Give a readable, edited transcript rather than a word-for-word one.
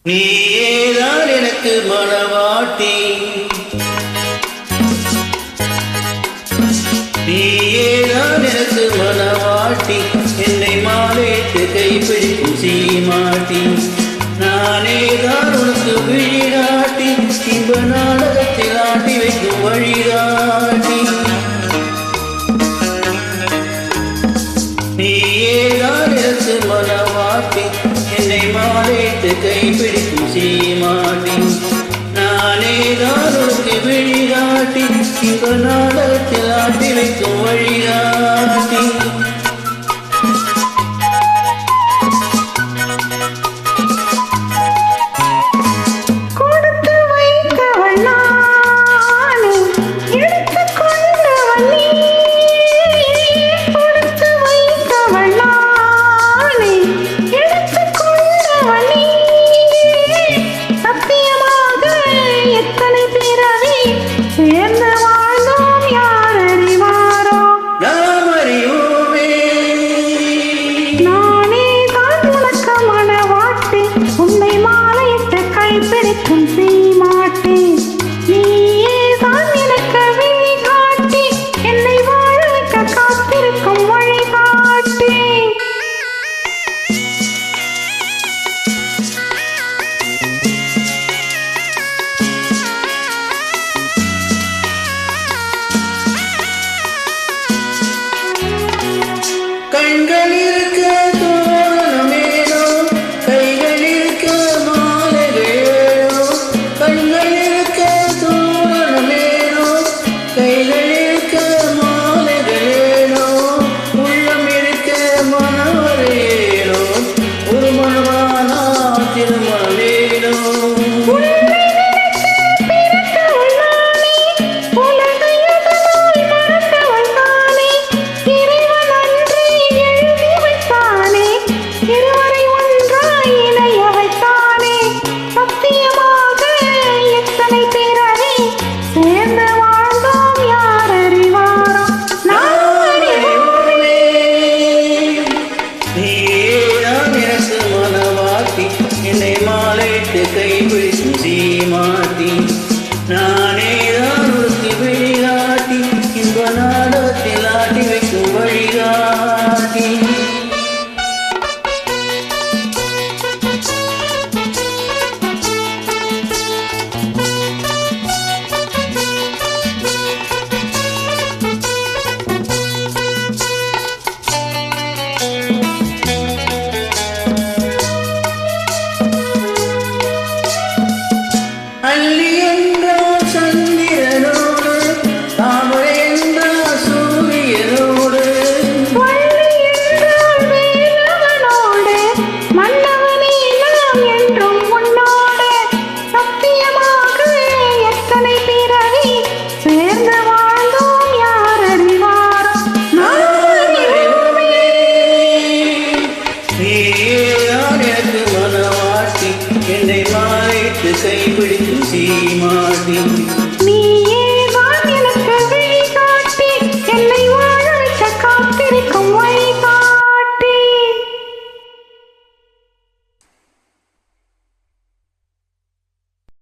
நீயேதான் எனக்கு மனவாட்டி, நீயேதான் எனக்கு மனவாட்டி, என்னை மாலையிட்டு கைப்பிடிக்கும் சீமாட்டி, நானேதான் உனக்கு விழிகாட்டி, இன்ப நாடகத்தில் ஆட்டி வைக்கும் வழிகாட்டி. நீயேதான் எனக்கு மனவாட்டி, என்னை மாலையிட்டு கைப்பிடிக்கும் சீமாட்டி, நானேதான் உனக்கு விழிகாட்டி, இன்ப நாடகத்தில் ஆட்டி வைக்கும் வழிகாட்டி. கண்கள் இருக்க தோரணமேனோ, கைகள் இருக்க மாலைகளோ, கண்கள் இருக்க தோரணமேனோ, கைகள் இருக்க மாலைகளேனோ, உள்ளம் இருக்க மனவரையேனோ, ஒரு மனமானா திருமணமேனோ. என்னை மாலையிட்டு கைப்பிடிக்கும் சீமாட்டி, நான்